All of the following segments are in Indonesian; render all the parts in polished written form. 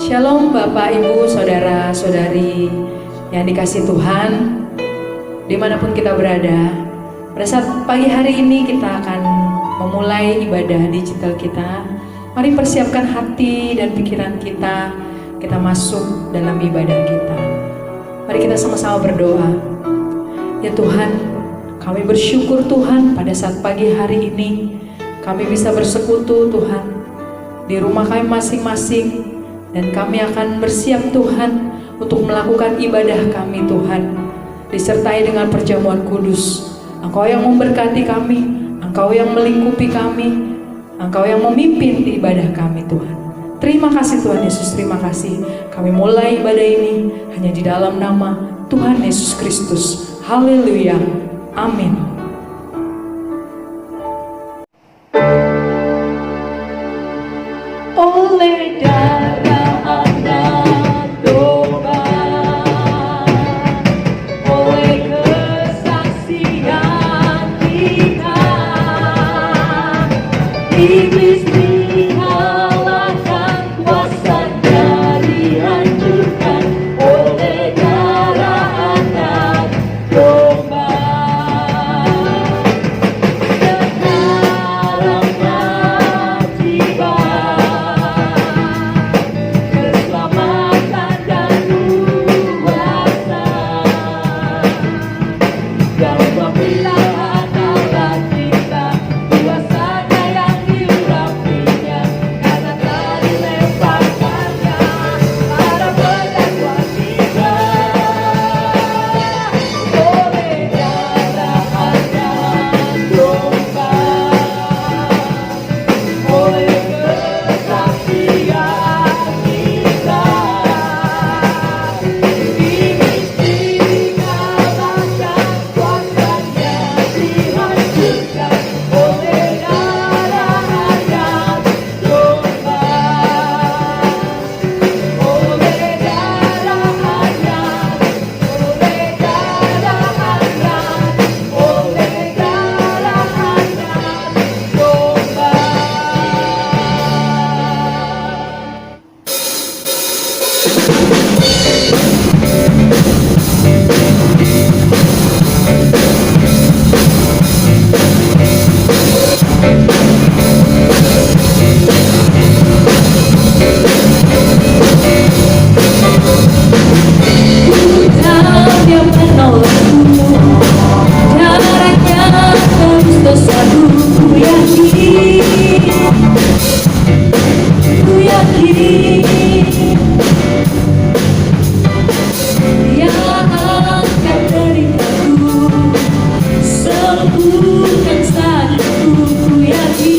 Shalom Bapak, Ibu, Saudara, Saudari yang dikasihi Tuhan, dimanapun kita berada. Pada saat pagi hari ini kita akan memulai ibadah digital kita. Mari persiapkan hati dan pikiran kita, kita masuk dalam ibadah kita. Mari kita sama-sama berdoa. Ya Tuhan, kami bersyukur Tuhan pada saat pagi hari ini kami bisa bersekutu Tuhan di rumah kami masing-masing. Dan kami akan bersiap Tuhan untuk melakukan ibadah kami Tuhan, disertai dengan perjamuan kudus. Engkau yang memberkati kami, Engkau yang melingkupi kami, Engkau yang memimpin di ibadah kami Tuhan. Terima kasih Tuhan Yesus, terima kasih. Kami mulai ibadah ini hanya di dalam nama Tuhan Yesus Kristus. Haleluya, amin. Oleh iblis dikalahkan, kuasanya dihancurkan oleh darah anak domba. Sekarang tiba keselamatan dan kuasa dalam pemilihan Allah kita. Kuasanya yang diurapinya karena telah dilemparkannya pada pendakwa kita. Oleh darah anak domba, oleh kesaksian kita, iblis dikalahkan, kuasanya dihancurkan oleh darah anak domba. Oleh darah anak, oleh darah anak, oleh darah anak domba. Tuhan yang menolongku, darahnya tebus dosaku. Ku yakin Dia akan deritaku, sembuhkan sakitku. Ku yakin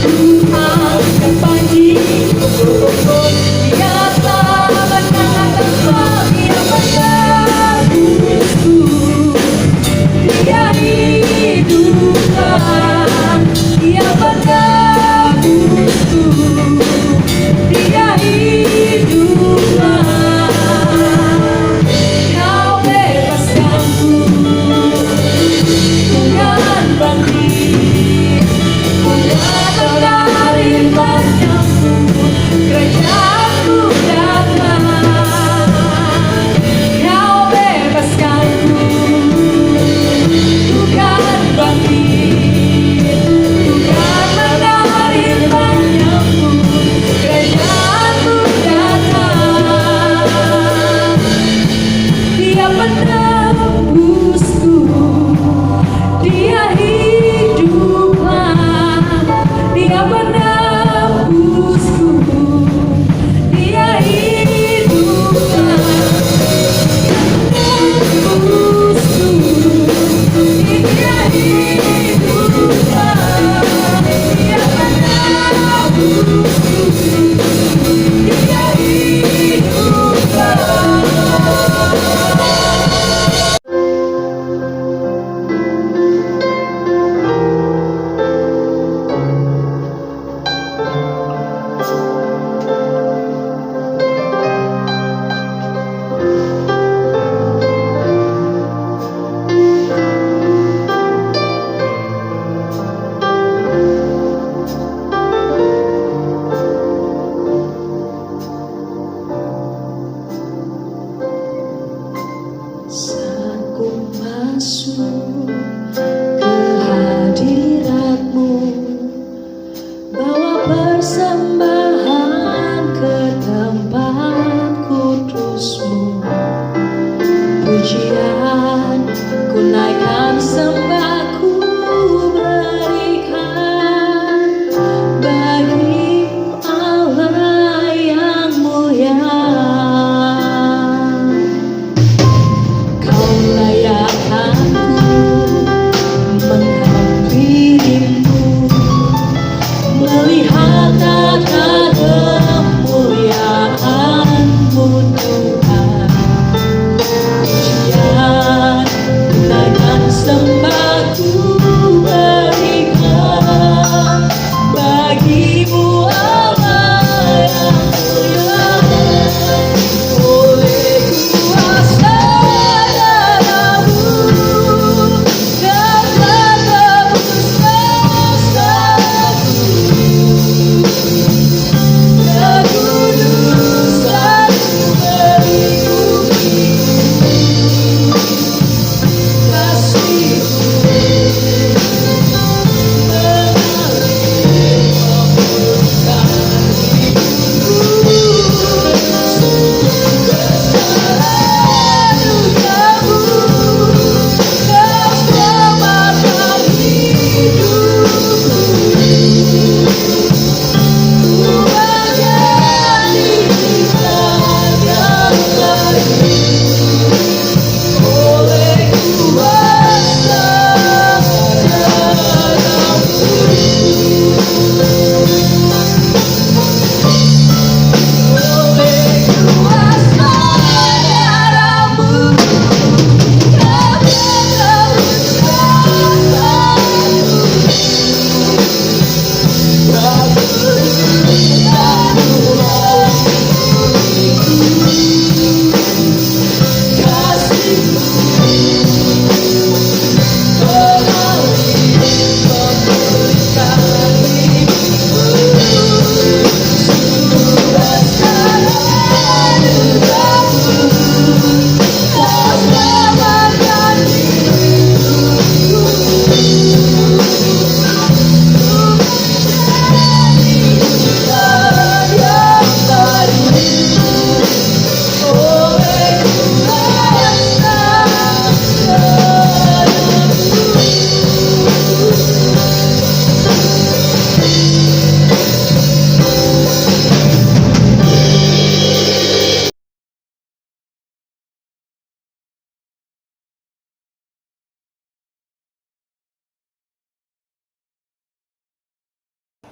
Ku akan panji Dia telah menangkan suami yang menebusku. Dia hidupkan, Dia menebusku. Dia hidupkan, Kau bebaskanku.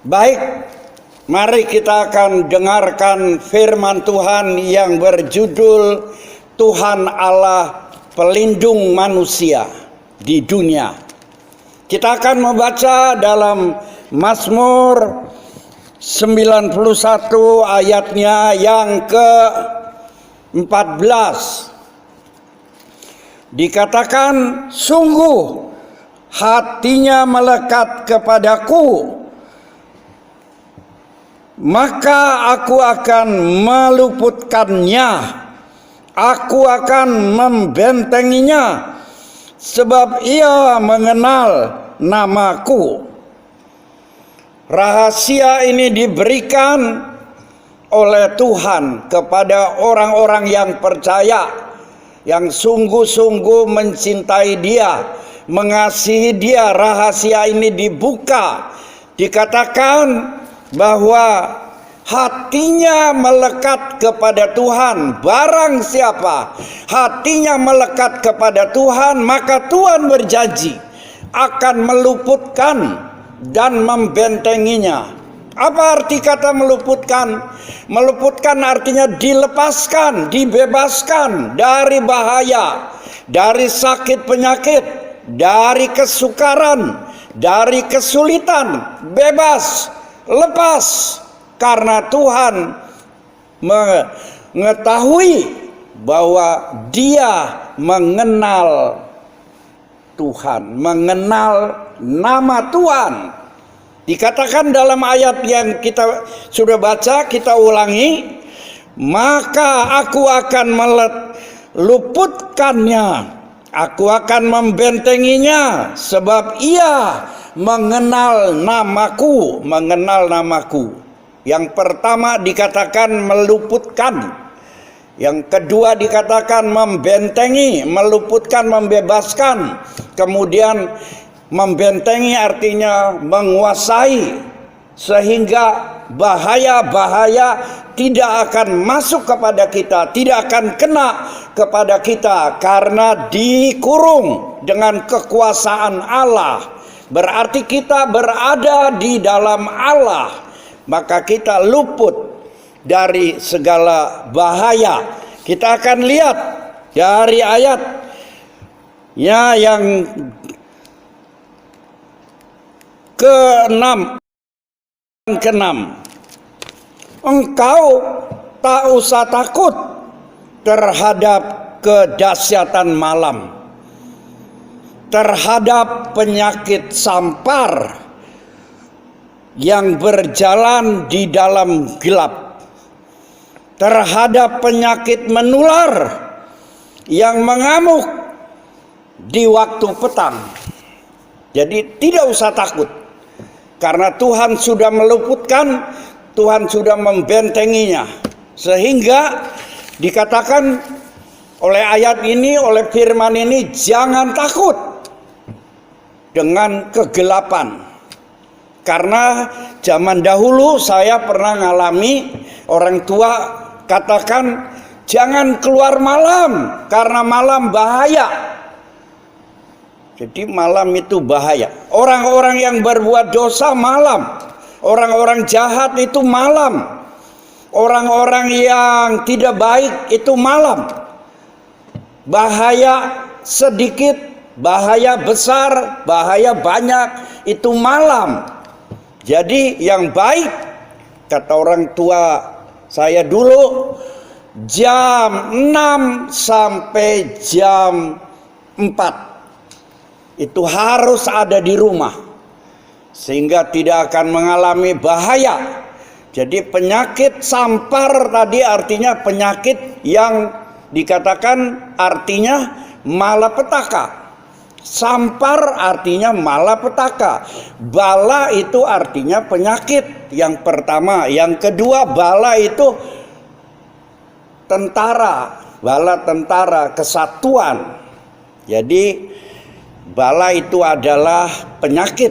Baik, mari kita akan dengarkan firman Tuhan yang berjudul Tuhan Allah pelindung manusia di dunia. Kita akan membaca dalam Mazmur 91 ayatnya yang ke-14. Dikatakan, sungguh hatinya melekat kepadaku, maka aku akan meluputkannya, aku akan membentenginya, sebab ia mengenal namaku. Rahasia ini diberikan oleh Tuhan kepada orang-orang yang percaya, yang sungguh-sungguh mencintai Dia, mengasihi Dia. Rahasia ini dibuka, dikatakan bahwa hatinya melekat kepada Tuhan. Barang siapa hatinya melekat kepada Tuhan, maka Tuhan berjanji akan meluputkan dan membentenginya. Apa arti kata meluputkan? Meluputkan artinya dilepaskan, dibebaskan dari bahaya, dari sakit penyakit, dari kesukaran, dari kesulitan. Bebas, lepas, karena Tuhan mengetahui bahwa Dia mengenal Tuhan, mengenal nama Tuhan. Dikatakan dalam ayat yang kita sudah baca, kita ulangi, maka aku akan meluputkannya, aku akan membentenginya, sebab ia mengenal namaku, mengenal namaku. Yang pertama dikatakan meluputkan, yang kedua dikatakan membentengi, meluputkan, membebaskan. Kemudian membentengi artinya menguasai, sehingga bahaya-bahaya tidak akan masuk kepada kita, tidak akan kena kepada kita, karena dikurung dengan kekuasaan Allah. Berarti kita berada di dalam Allah, maka kita luput dari segala bahaya. Kita akan lihat dari ayatnya yang ke-6. Engkau tak usah takut terhadap kedahsyatan malam, terhadap penyakit sampar yang berjalan di dalam gelap, terhadap penyakit menular yang mengamuk di waktu petang. Jadi tidak usah takut, karena Tuhan sudah meluputkan, Tuhan sudah membentenginya. Sehingga dikatakan oleh ayat ini, oleh firman ini, jangan takut dengan kegelapan. Karena zaman dahulu saya pernah ngalami, orang tua katakan jangan keluar malam karena malam bahaya. Jadi malam itu bahaya. Orang-orang yang berbuat dosa malam, orang-orang jahat itu malam, orang-orang yang tidak baik itu malam. Bahaya sedikit, bahaya besar, bahaya banyak, itu malam. Jadi yang baik, kata orang tua saya dulu, jam 6 sampai jam 4 itu harus ada di rumah, sehingga tidak akan mengalami bahaya. Jadi penyakit sampar tadi artinya penyakit yang dikatakan artinya malapetaka. Sampar artinya malapetaka. Bala itu artinya penyakit, yang pertama. Yang kedua, bala itu tentara, bala tentara, kesatuan. Jadi bala itu adalah penyakit,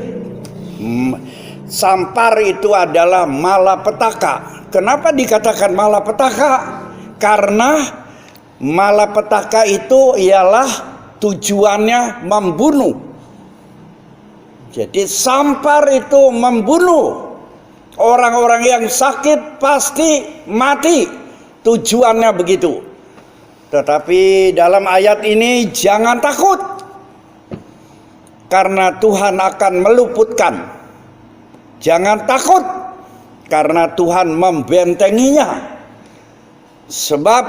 sampar itu adalah malapetaka. Kenapa dikatakan malapetaka? Karena malapetaka itu ialah tujuannya membunuh. Jadi sampar itu membunuh. Orang-orang yang sakit pasti mati. Tujuannya begitu. Tetapi dalam ayat ini jangan takut. Karena Tuhan akan meluputkan. Jangan takut. Karena Tuhan membentenginya. Sebab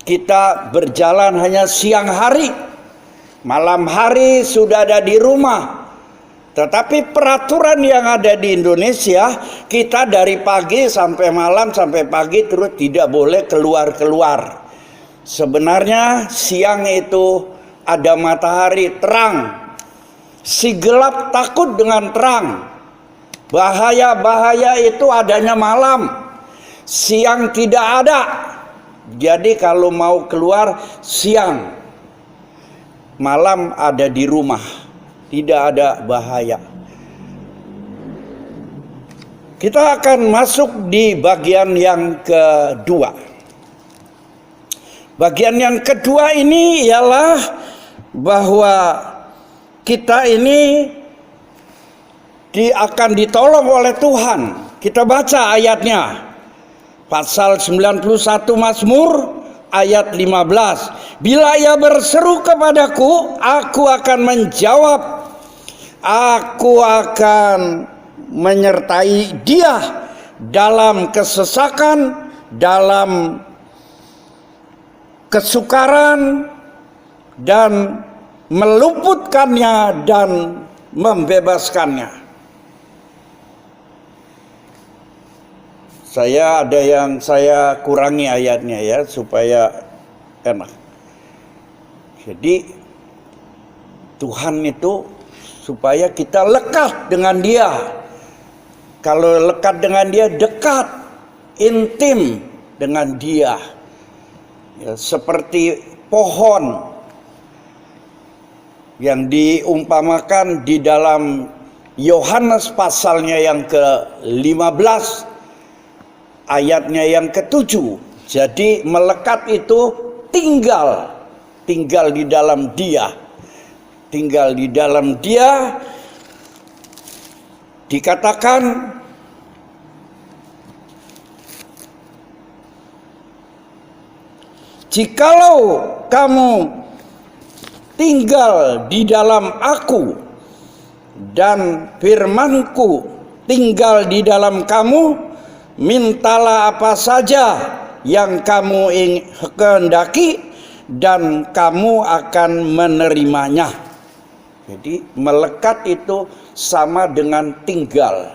kita berjalan hanya siang hari. Malam hari sudah ada di rumah. Tetapi peraturan yang ada di Indonesia, kita dari pagi sampai malam sampai pagi terus tidak boleh keluar-keluar. Sebenarnya siang itu ada matahari terang. Si gelap takut dengan terang. Bahaya-bahaya itu adanya malam. Siang tidak ada. Jadi kalau mau keluar siang, malam ada di rumah, tidak ada bahaya. Kita akan masuk di bagian yang kedua. Bagian yang kedua ini ialah bahwa kita ini akan ditolong oleh Tuhan. Kita baca ayatnya. Pasal 91 Mazmur ayat 15. Bila ia berseru kepadaku, aku akan menjawab. Aku akan menyertai dia dalam kesesakan, dalam kesukaran, dan meluputkannya dan membebaskannya. Ada yang saya kurangi ayatnya ya supaya enak. Jadi Tuhan itu supaya kita lekat dengan Dia. Kalau lekat dengan Dia, dekat, intim dengan Dia. Ya, seperti pohon yang diumpamakan di dalam Yohanes pasalnya yang ke-15 ayatnya yang ke-7. Jadi melekat itu tinggal di dalam Dia. Tinggal di dalam Dia dikatakan jikalau kamu tinggal di dalam aku dan firman-Ku tinggal di dalam kamu, mintalah apa saja yang kamu kehendaki dan kamu akan menerimanya. Jadi melekat itu sama dengan tinggal.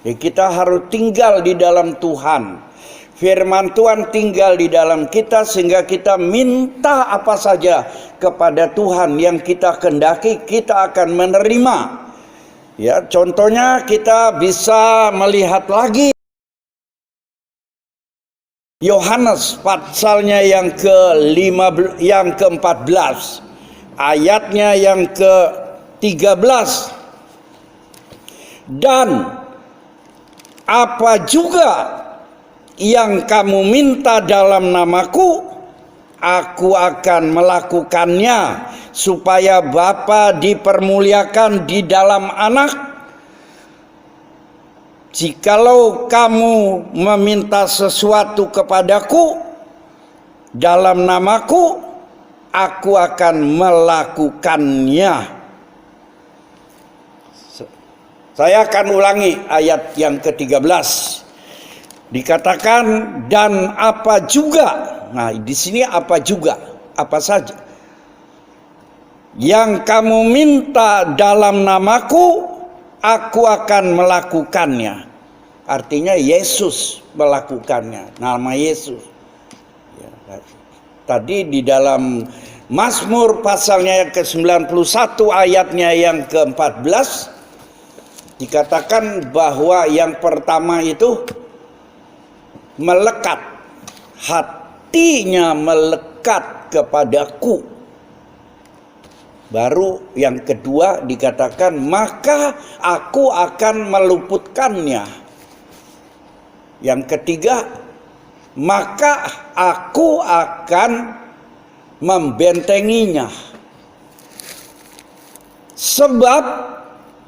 Jadi kita harus tinggal di dalam Tuhan. Firman Tuhan tinggal di dalam kita sehingga kita minta apa saja kepada Tuhan yang kita kehendaki, kita akan menerima. Ya, contohnya kita bisa melihat lagi Yohanes pasalnya yang ke-14 ayatnya yang ke-13. Dan apa juga yang kamu minta dalam namaku, aku akan melakukannya, supaya Bapa dipermuliakan di dalam Anak. Jikalau kamu meminta sesuatu kepadaku dalam namaku, aku akan melakukannya. Saya akan ulangi ayat yang ke-13. Dikatakan dan apa juga. Nah, di sini apa juga? Apa saja? Yang kamu minta dalam namaku, aku akan melakukannya. Artinya Yesus melakukannya. Nama Yesus. Ya, tadi di dalam Mazmur pasalnya yang ke-91 ayatnya yang ke-14 dikatakan bahwa yang pertama itu melekat. Hatinya melekat kepadaku. Baru yang kedua dikatakan maka aku akan meluputkannya. Yang ketiga, maka aku akan membentenginya. Sebab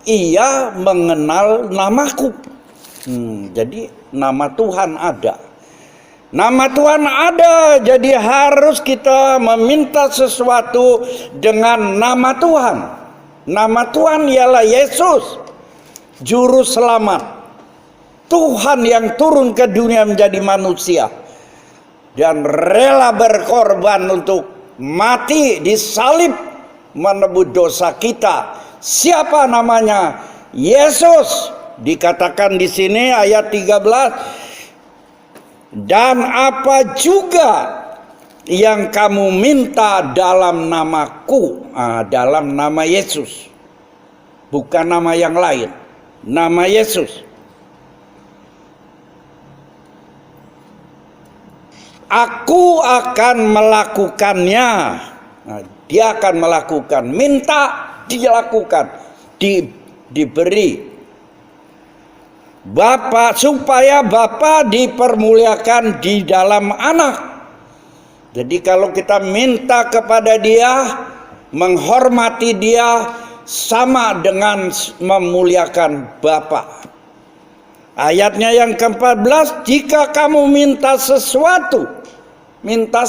ia mengenal namaku. Jadi nama Tuhan ada. Nama Tuhan ada, jadi harus kita meminta sesuatu dengan nama Tuhan. Nama Tuhan ialah Yesus, Juru Selamat. Tuhan yang turun ke dunia menjadi manusia dan rela berkorban untuk mati disalib menebus dosa kita. Siapa namanya? Yesus. Dikatakan di sini ayat 13, dan apa juga yang kamu minta dalam namaku, dalam nama Yesus, bukan nama yang lain, nama Yesus, aku akan melakukannya. Dia akan melakukan, minta dilakukan, diberi. Bapa, supaya Bapa dipermuliakan di dalam anak. Jadi kalau kita minta kepada Dia, menghormati Dia, sama dengan memuliakan Bapa. Ayatnya yang ke-14, jika kamu minta sesuatu, minta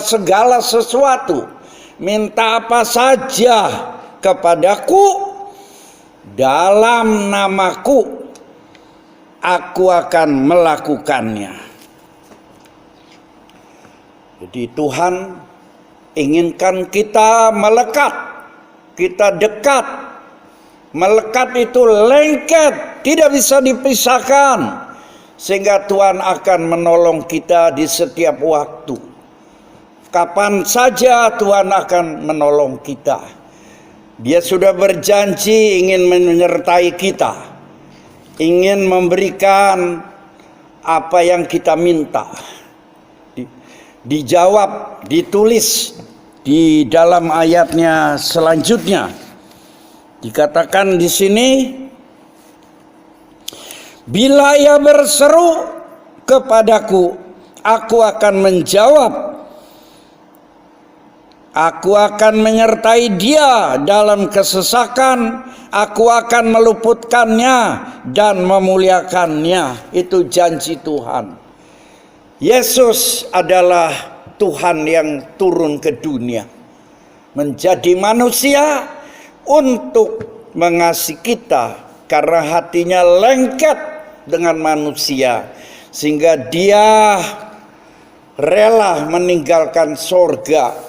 segala sesuatu, minta apa saja kepadaku dalam namaku, aku akan melakukannya. Jadi Tuhan inginkan kita melekat, kita dekat. Melekat itu lengket, tidak bisa dipisahkan. Sehingga Tuhan akan menolong kita di setiap waktu. Kapan saja Tuhan akan menolong kita. Dia sudah berjanji ingin menyertai kita, ingin memberikan apa yang kita minta. Dijawab, ditulis di dalam ayatnya selanjutnya. Dikatakan di sini, bila ia berseru kepadaku, aku akan menjawab. Aku akan menyertai dia dalam kesesakan. Aku akan meluputkannya dan memuliakannya. Itu janji Tuhan. Yesus adalah Tuhan yang turun ke dunia, menjadi manusia untuk mengasihi kita, karena hatinya lengket dengan manusia, sehingga Dia rela meninggalkan sorga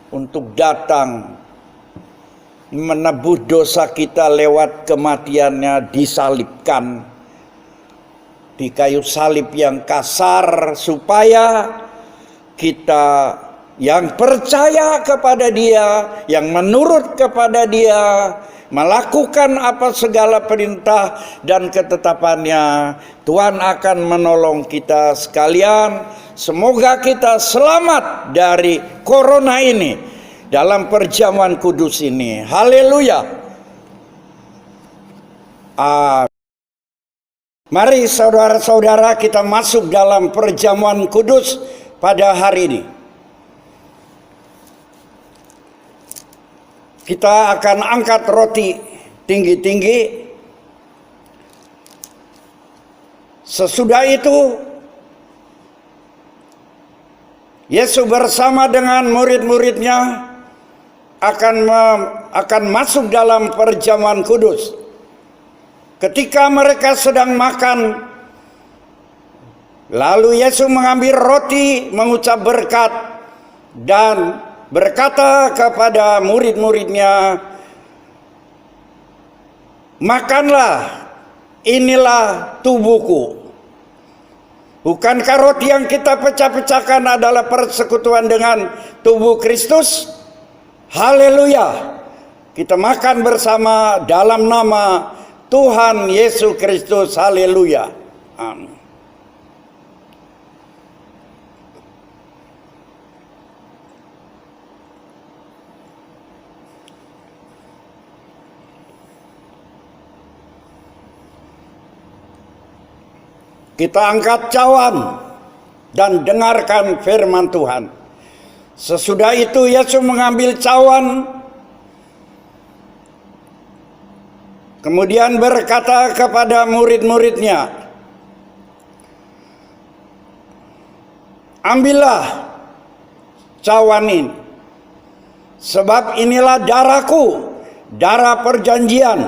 untuk datang menebus dosa kita lewat kematiannya, disalibkan di kayu salib yang kasar, supaya kita yang percaya kepada Dia, yang menurut kepada Dia, melakukan apa segala perintah dan ketetapannya, Tuhan akan menolong kita sekalian. Semoga kita selamat dari corona ini dalam perjamuan kudus ini. Haleluya. Mari saudara-saudara, kita masuk dalam perjamuan kudus pada hari ini. Kita akan angkat roti tinggi-tinggi. Sesudah itu Yesus bersama dengan murid-muridnya akan masuk dalam perjamuan kudus. Ketika mereka sedang makan, lalu Yesus mengambil roti, mengucap berkat, dan berkata kepada murid-muridnya, makanlah, inilah tubuhku. Bukankah roti yang kita pecah-pecahkan adalah persekutuan dengan tubuh Kristus? Haleluya. Kita makan bersama dalam nama Tuhan Yesus Kristus. Haleluya. Amin. Kita angkat cawan dan dengarkan firman Tuhan. Sesudah itu Yesus mengambil cawan, Kemudian berkata kepada murid-muridnya, ambillah cawan ini, sebab inilah darahku, darah perjanjian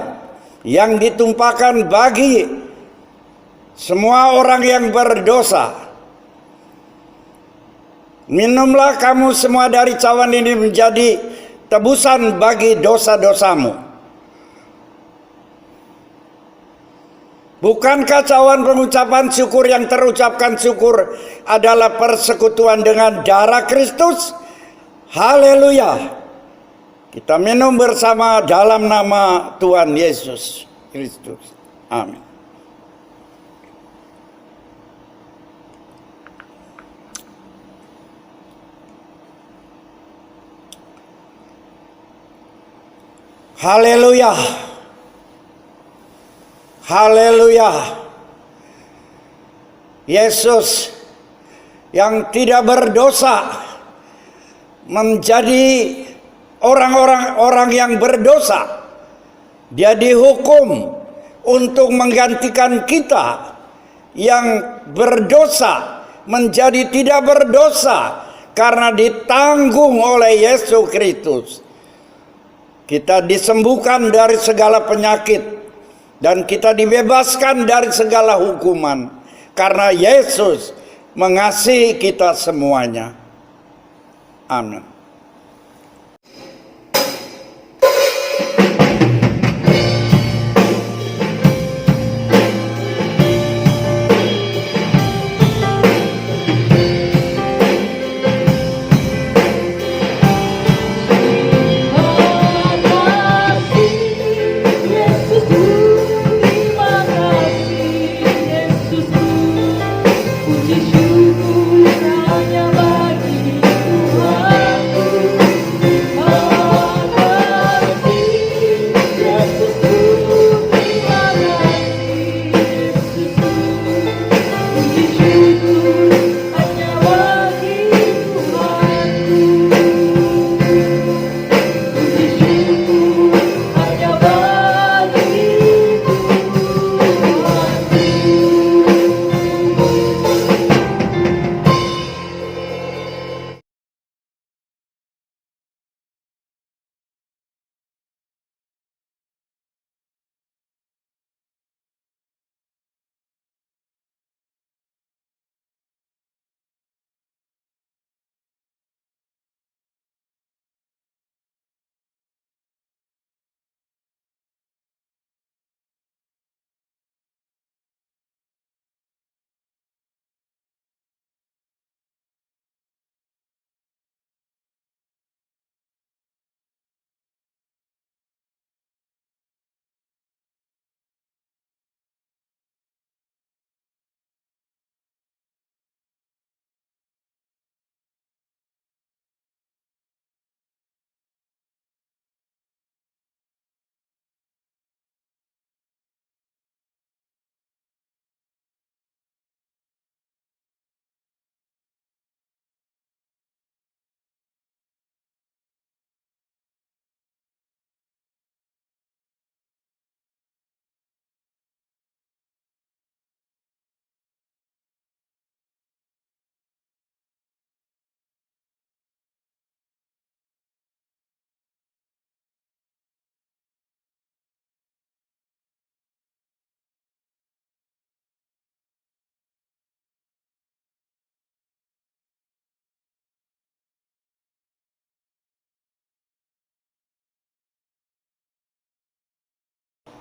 yang ditumpahkan bagi semua orang yang berdosa. Minumlah kamu semua dari cawan ini menjadi tebusan bagi dosa-dosamu. Bukankah cawan pengucapan syukur yang terucapkan syukur adalah persekutuan dengan darah Kristus? Haleluya. Kita minum bersama dalam nama Tuhan Yesus Kristus. Amin. Haleluya. Haleluya. Yesus yang tidak berdosa menjadi orang yang berdosa. Dia dihukum untuk menggantikan kita yang berdosa menjadi tidak berdosa karena ditanggung oleh Yesus Kristus. Kita disembuhkan dari segala penyakit dan kita dibebaskan dari segala hukuman karena Yesus mengasihi kita semuanya. Amin.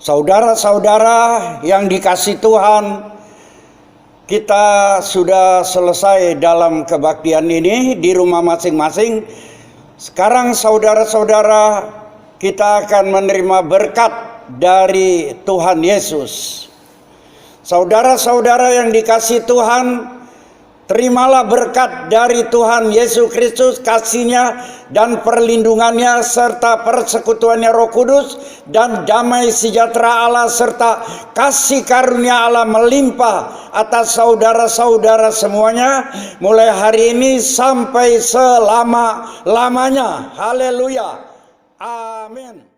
Saudara-saudara yang dikasihi Tuhan, kita sudah selesai dalam kebaktian ini di rumah masing-masing. Sekarang saudara-saudara, kita akan menerima berkat dari Tuhan Yesus. Saudara-saudara yang dikasihi Tuhan, terimalah berkat dari Tuhan Yesus Kristus, kasih-Nya dan perlindungannya serta persekutuannya Roh Kudus, dan damai sejahtera Allah serta kasih karunia Allah melimpah atas saudara-saudara semuanya mulai hari ini sampai selama-lamanya. Haleluya. Amin.